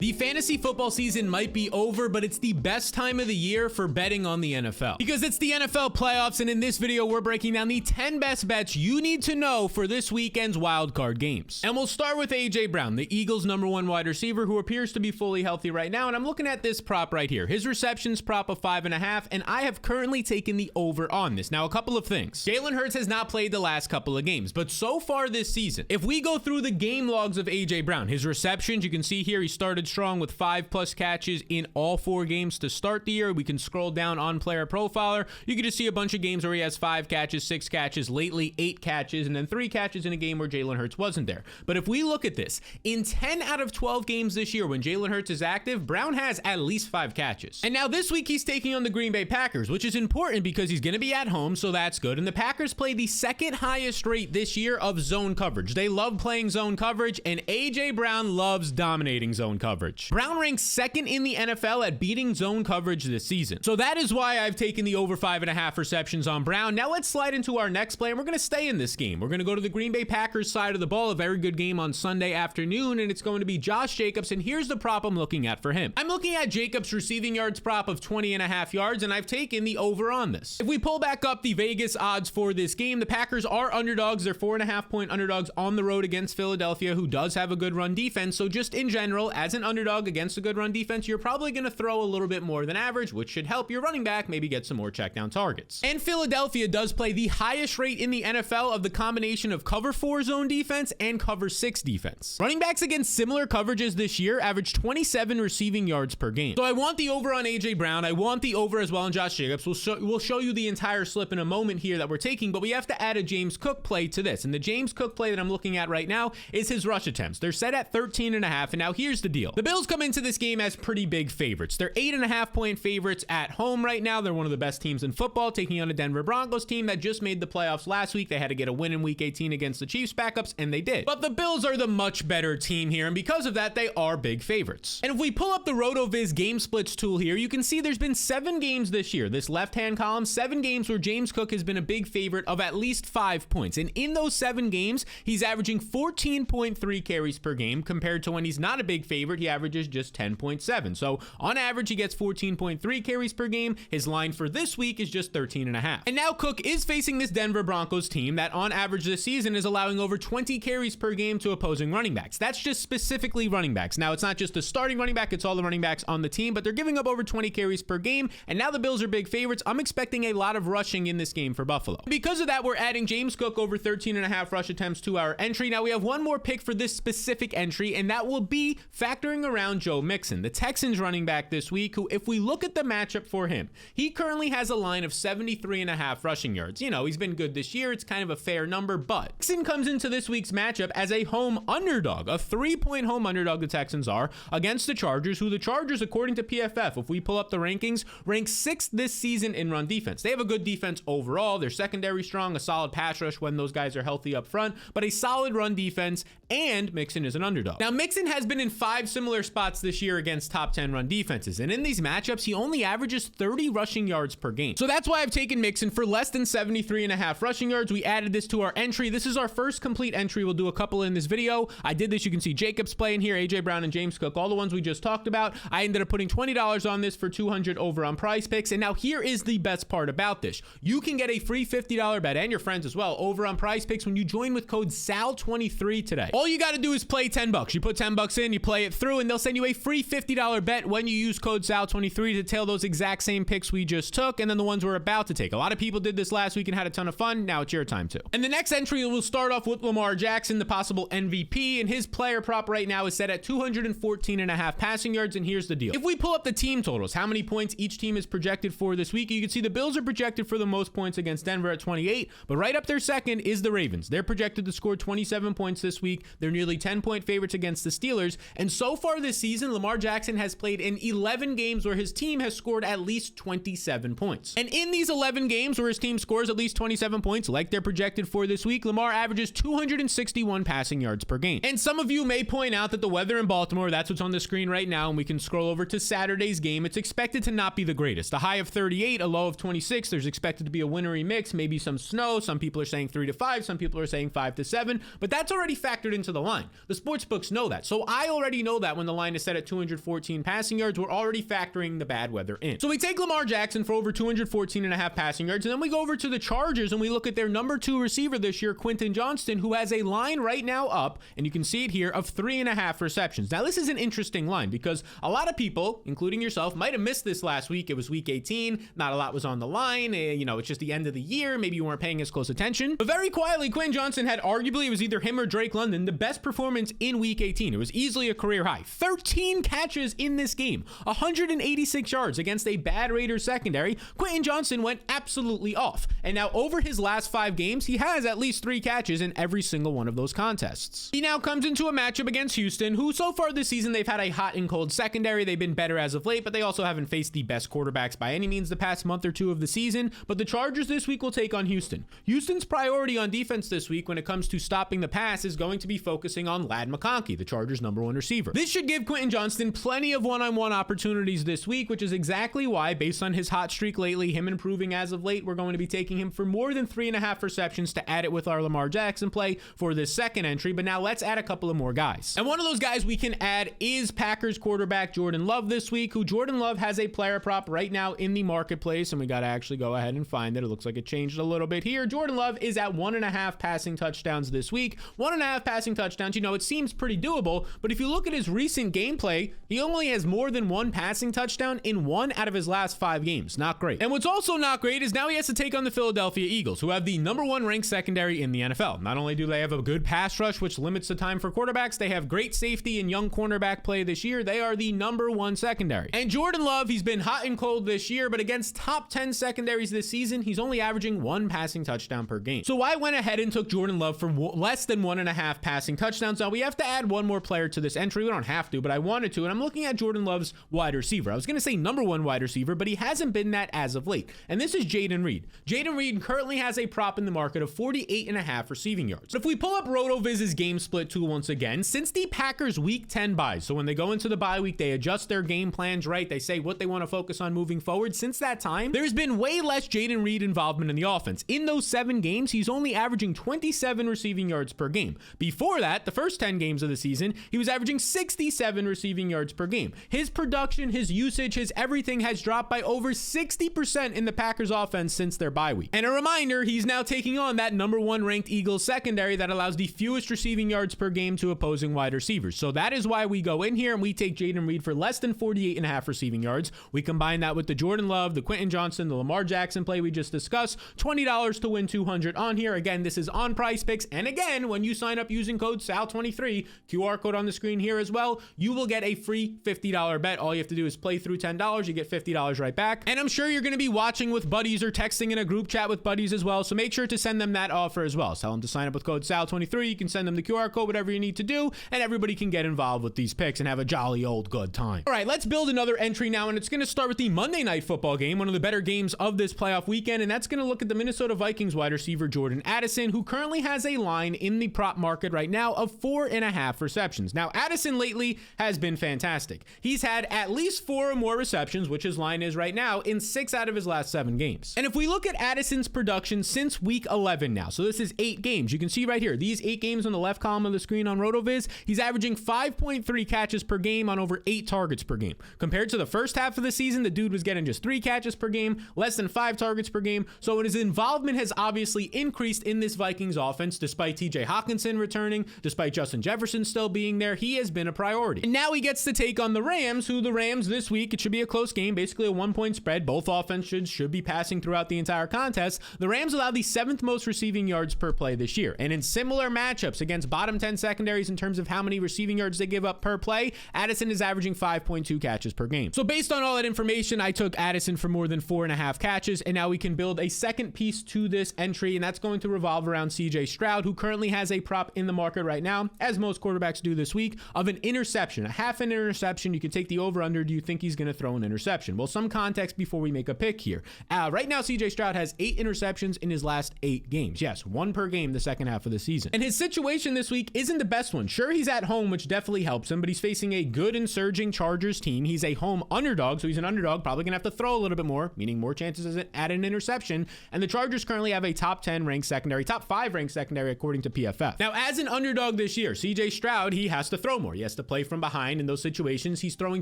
The fantasy football season might be over, but it's the best time of the year for betting on the NFL. Because it's the NFL playoffs, and in this video, we're breaking down the 10 best bets you need to know for this weekend's wildcard games. And we'll start with A.J. Brown, the Eagles' #1 wide receiver, who appears to be fully healthy right now. And I'm looking at this prop right here. His receptions prop of 5.5, and I have currently taken the over on this. Now, a couple of things. Jalen Hurts has not played the last couple of games, but so far this season, if we go through the game logs of A.J. Brown, his receptions, you can see here, he started strong with 5+ catches in all 4 games to start the year. We can scroll down on Player Profiler. You can just see a bunch of games where he has 5 catches, 6 catches, lately 8 catches, and then 3 catches in a game where Jalen Hurts wasn't there. But if we look at this, in 10 out of 12 games this year when Jalen Hurts is active, Brown has at least 5 catches. And now this week he's taking on the Green Bay Packers, which is important because he's going to be at home, so that's good. And the Packers play the second highest rate this year of zone coverage. They love playing zone coverage, and A.J. Brown loves dominating zone coverage. Brown ranks second in the NFL at beating zone coverage this season. So that is why I've taken the over 5.5 receptions on Brown. Now let's slide into our next play, and we're going to stay in this game. We're going to go to the Green Bay Packers side of the ball, a very good game on Sunday afternoon, and it's going to be Josh Jacobs, and here's the prop I'm looking at for him. I'm looking at Jacobs' receiving yards prop of 20.5 yards, and I've taken the over on this. If we pull back up the Vegas odds for this game, the Packers are underdogs. They're 4.5-point underdogs on the road against Philadelphia, who does have a good run defense. So just in general, as an underdog against a good run defense, you're probably going to throw a little bit more than average, which should help your running back maybe get some more check down targets. And Philadelphia does play the highest rate in the NFL of the combination of cover 4 zone defense and cover 6 defense. Running backs against similar coverages this year average 27 receiving yards per game. So I want the over on A.J. Brown. I want the over as well on Josh Jacobs. We'll show you the entire slip in a moment here that we're taking, but we have to add a James Cook play to this. And the James Cook play that I'm looking at right now is his rush attempts. They're set at 13.5, and now here's the deal. The Bills come into this game as pretty big favorites. They're 8.5-point favorites at home right now. They're one of the best teams in football, taking on a Denver Broncos team that just made the playoffs last week. They had to get a win in week 18 against the Chiefs backups, and they did. But the Bills are the much better team here, and because of that, they are big favorites. And if we pull up the RotoViz game splits tool here, you can see there's been 7 games this year, this left-hand column, 7 games where James Cook has been a big favorite of at least 5 points. And in those 7 games, he's averaging 14.3 carries per game, compared to when he's not a big favorite, he averages just 10.7. So on average, he gets 14.3 carries per game. His line for this week is just 13.5. And now Cook is facing this Denver Broncos team that on average this season is allowing over 20 carries per game to opposing running backs. That's just specifically running backs. Now it's not just the starting running back, it's all the running backs on the team, but they're giving up over 20 carries per game. And now the Bills are big favorites. I'm expecting a lot of rushing in this game for Buffalo. Because of that, we're adding James Cook over 13.5 rush attempts to our entry. Now we have one more pick for this specific entry, and that will be factoring around Joe Mixon, the Texans running back this week, who, if we look at the matchup for him, he currently has a line of 73.5 rushing yards. You know, he's been good this year. It's kind of a fair number, but Mixon comes into this week's matchup as a home underdog, a 3-point home underdog the Texans are, against the Chargers, who the Chargers, according to PFF, if we pull up the rankings, rank 6th this season in run defense. They have a good defense overall. Their secondary strong, a solid pass rush when those guys are healthy up front, but a solid run defense, and Mixon is an underdog. Now, Mixon has been in 5 similar spots this year against top 10 run defenses, and in these matchups, he only averages 30 rushing yards per game. So that's why I've taken Mixon for less than 73.5 rushing yards. We added this to our entry. This is our first complete entry. We'll do a couple in this video. I did this. You can see Jacobs play in here, A.J. Brown and James Cook, all the ones we just talked about. I ended up putting $20 on this for $200 over on Prize Picks. And now here is the best part about this. You can get a free $50 bet, and your friends as well, over on Prize Picks when you join with code SAL23 today. All you got to do is play $10. You put $10 in, you play it through, and they'll send you a free $50 bet when you use code SAL23 to tail those exact same picks we just took, and then the ones we're about to take. A lot of people did this last week and had a ton of fun. Now it's your time too. And the next entry will start off with Lamar Jackson, the possible MVP, and his player prop right now is set at 214.5 passing yards, and here's the deal. If we pull up the team totals, how many points each team is projected for this week, you can see the Bills are projected for the most points against Denver at 28, but right up there second is the Ravens. They're projected to score 27 points this week. They're nearly 10-point favorites against the Steelers, and so far this season, Lamar Jackson has played in 11 games where his team has scored at least 27 points. And in these 11 games where his team scores at least 27 points, like they're projected for this week, Lamar averages 261 passing yards per game. And some of you may point out that the weather in Baltimore, that's what's on the screen right now, and we can scroll over to Saturday's game, it's expected to not be the greatest. A high of 38, a low of 26. There's expected to be a wintry mix, maybe some snow. Some people are saying 3 to 5, some people are saying 5 to 7, but that's already factored into the line. The sports books know that. So I already know that that when the line is set at 214 passing yards, we're already factoring the bad weather in. So we take Lamar Jackson for over 214.5 passing yards, and then we go over to the Chargers and we look at their number 2 receiver this year, Quentin Johnston, who has a line right now up, and you can see it here, of 3.5 receptions. Now, this is an interesting line because a lot of people, including yourself, might have missed this last week. It was week 18. Not a lot was on the line. It's just the end of the year. Maybe you weren't paying as close attention. But very quietly, Quentin Johnston had arguably, it was either him or Drake London, the best performance in week 18. It was easily a career high. 13 catches in this game, 186 yards against a bad Raiders secondary. Quentin Johnston went absolutely off. And now over his last 5 games, he has at least 3 catches in every single one of those contests. He now comes into a matchup against Houston, who so far this season, they've had a hot and cold secondary. They've been better as of late, but they also haven't faced the best quarterbacks by any means the past month or 2 of the season. But the Chargers this week will take on Houston. Houston's priority on defense this week when it comes to stopping the pass is going to be focusing on Ladd McConkey, the Chargers' number 1 receiver. This should give Quentin Johnston plenty of one-on-one opportunities this week, which is exactly why, based on his hot streak lately, him improving as of late, we're going to be taking him for more than 3.5 receptions to add it with our Lamar Jackson play for this second entry. But now let's add a couple of more guys. And one of those guys we can add is Packers quarterback Jordan Love this week, who Jordan Love has a player prop right now in the marketplace, and we got to actually go ahead and find it. It looks like it changed a little bit here. Jordan Love is at 1.5 passing touchdowns this week. 1.5 passing touchdowns, it seems pretty doable, but if you look at his recent gameplay, he only has more than 1 passing touchdown in 1 out of his last 5 games. Not great. And what's also not great is now he has to take on the Philadelphia Eagles, who have the number 1 ranked secondary in the NFL. Not only do they have a good pass rush, which limits the time for quarterbacks, they have great safety and young cornerback play this year. They are the number 1 secondary. And Jordan Love, he's been hot and cold this year, but against top 10 secondaries this season, he's only averaging 1 passing touchdown per game. So I went ahead and took Jordan Love for less than 1.5 passing touchdowns. Now we have to add one more player to this entry. We don't have to, but I wanted to, and I'm looking at Jordan Love's wide receiver. I was going to say number 1 wide receiver, but he hasn't been that as of late. And this is Jayden Reed. Jayden Reed currently has a prop in the market of 48.5 receiving yards. But if we pull up RotoViz's game split tool once again, since the Packers week 10 buys, so when they go into the bye week, they adjust their game plans, right? They say what they want to focus on moving forward. Since that time, there's been way less Jayden Reed involvement in the offense. In those 7 games, he's only averaging 27 receiving yards per game. Before that, the first 10 games of the season, he was averaging 67 receiving yards per game. His production, his usage, his everything has dropped by over 60% in the Packers offense since their bye week. And a reminder, he's now taking on that number 1 ranked Eagles secondary that allows the fewest receiving yards per game to opposing wide receivers. So that is why we go in here and we take Jayden Reed for less than 48.5 receiving yards. We combine that with the Jordan Love, the Quentin Johnston, the Lamar Jackson play we just discussed. $20 to win $200 on here. Again, this is on Prize Picks. And again, when you sign up using code SAL23, QR code on the screen here as well, you will get a free $50 bet. All you have to do is play through $10. You get $50 right back. And I'm sure you're going to be watching with buddies or texting in a group chat with buddies as well. So make sure to send them that offer as well. Tell them to sign up with code SAL23. You can send them the QR code, whatever you need to do, and everybody can get involved with these picks and have a jolly old good time. All right, let's build another entry now, and it's going to start with the Monday Night Football game, one of the better games of this playoff weekend, and that's going to look at the Minnesota Vikings wide receiver Jordan Addison, who currently has a line in the prop market right now of 4.5 receptions. Now, Addison lately has been fantastic. He's had at least 4 or more receptions, which his line is right now, in 6 out of his last 7 games. And if we look at Addison's production since week 11 now, so this is 8 games, you can see right here, these 8 games on the left column of the screen on RotoViz, he's averaging 5.3 catches per game on over 8 targets per game. Compared to the first half of the season, the dude was getting just 3 catches per game, less than 5 targets per game. So his involvement has obviously increased in this Vikings offense, despite TJ Hawkinson returning, despite Justin Jefferson still being there. He has been a priority. And now he gets to take on the Rams, who the Rams this week, it should be a close game, basically a 1-point spread. Both offenses should be passing throughout the entire contest. The Rams allow the 7th most receiving yards per play this year. And in similar matchups against bottom 10 secondaries in terms of how many receiving yards they give up per play, Addison is averaging 5.2 catches per game. So based on all that information, I took Addison for more than 4.5 catches, and now we can build a second piece to this entry, and that's going to revolve around CJ Stroud, who currently has a prop in the market right now, as most quarterbacks do this week, of an interception, a half an interception. You can take the over-under. Do you think he's going to throw an interception? Well, some context before we make a pick here. Right now, CJ Stroud has 8 interceptions in his last 8 games. Yes, 1 per game the second half of the season. And his situation this week isn't the best one. Sure, he's at home, which definitely helps him, but he's facing a good and surging Chargers team. He's a home underdog, so he's an underdog, probably going to have to throw a little bit more, meaning more chances at an interception. And the Chargers currently have a top 10 ranked secondary, top 5 ranked secondary according to PFF. Now, as an underdog this year, CJ Stroud, he has to throw more. He has to play from behind in those situations, he's throwing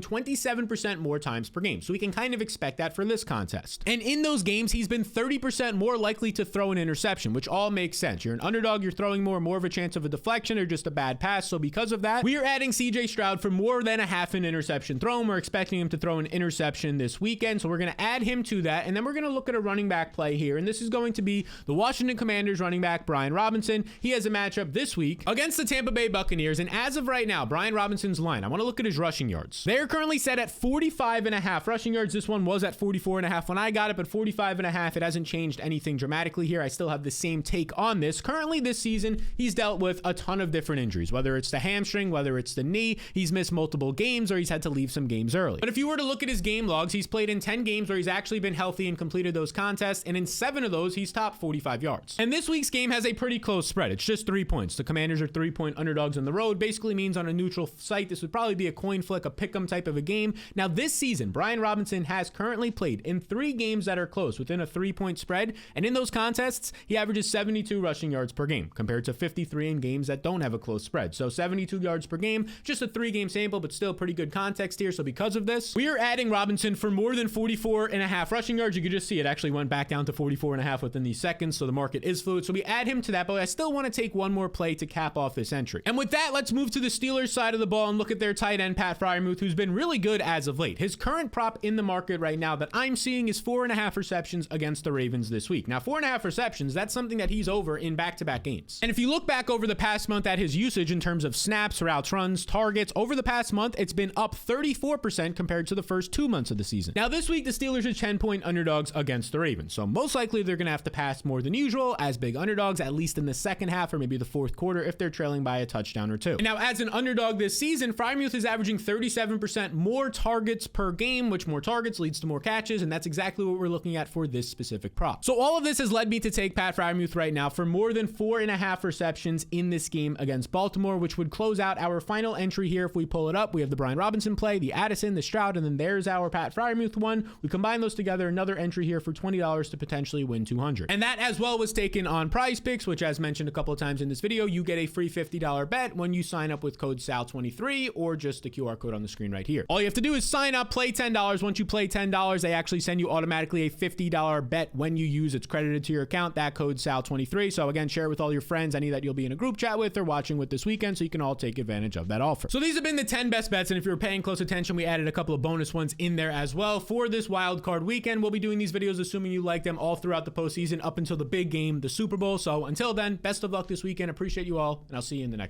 27% more times per game. So we can kind of expect that for this contest. And in those games, he's been 30% more likely to throw an interception, which all makes sense. You're an underdog, you're throwing more of a chance of a deflection or just a bad pass. So because of that, we are adding CJ Stroud for more than a half an interception throw. We're expecting him to throw an interception this weekend. So we're going to add him to that. And then we're going to look at a running back play here. And this is going to be the Washington Commanders running back, Brian Robinson. He has a matchup this week against the Tampa Bay Buccaneers. And as of right now, Brian Robinson's line, I want to look at his rushing yards. They're currently set at 45.5 rushing yards. This one was at 44.5 when I got it, but 45.5. It hasn't changed anything dramatically here. I still have the same take on this. Currently this season, he's dealt with a ton of different injuries, whether it's the hamstring, whether it's the knee, he's missed multiple games, or he's had to leave some games early. But if you were to look at his game logs, he's played in 10 games where he's actually been healthy and completed those contests, and in 7 of those, he's topped 45 yards. And this week's game has a pretty close spread. It's just 3 points. The Commanders are 3-point underdogs on the road. Basically means on a neutral site, this would probably be a coin flick, a pick'em type of a game. Now this season, Brian Robinson has currently played in 3 games that are close, within a 3-point spread, and in those contests, he averages 72 rushing yards per game, compared to 53 in games that don't have a close spread. So 72 yards per game, just a 3-game sample, but still pretty good context here. So because of this, we are adding Robinson for more than 44.5 rushing yards. You could just see it actually went back down to 44.5 within these seconds. So the market is fluid. So we add him to that, but I still want to take one more play to cap off this entry. And with that, let's move to the Steelers side of the ball and look at their tight end, Pat Freiermuth, who's been really good as of late. His current prop in the market right now that I'm seeing is 4.5 receptions against the Ravens this week. Now, 4.5 receptions, that's something that he's over in back-to-back games. And if you look back over the past month at his usage in terms of snaps, routes, runs, targets, over the past month, it's been up 34% compared to the first 2 months of the season. Now, this week, the Steelers are 10-point underdogs against the Ravens. So most likely they're going to have to pass more than usual as big underdogs, at least in the second half or maybe the fourth quarter if they're trailing by a touchdown or two. And now, as an underdog this season, Freiermuth is averaging 37% more targets per game, which more targets leads to more catches, and that's exactly what we're looking at for this specific prop. So all of this has led me to take Pat Freiermuth right now for more than 4.5 receptions in this game against Baltimore, which would close out our final entry here. If we pull it up, we have the Brian Robinson play, the Addison, the Stroud, and then there's our Pat Freiermuth one. We combine those together, another entry here for $20 to potentially win $200. And that as well was taken on Prize Picks, which as mentioned a couple of times in this video, you get a free $50 bet when you sign up with code SAL23 or just the QR code on the screen right here. All you have to do is sign up, play $10. Once you play $10, they actually send you automatically a $50 bet when you use. It's credited to your account, that code SAL23. So again, share it with all your friends, any that you'll be in a group chat with or watching with this weekend, so you can all take advantage of that offer. So these have been the 10 best bets, and if you were paying close attention, we added a couple of bonus ones in there as well for this wild card weekend. We'll be doing these videos assuming you like them all throughout the postseason up until the big game, the Super Bowl. So until then, best of luck this weekend. Appreciate you all, and I'll see you in the next one.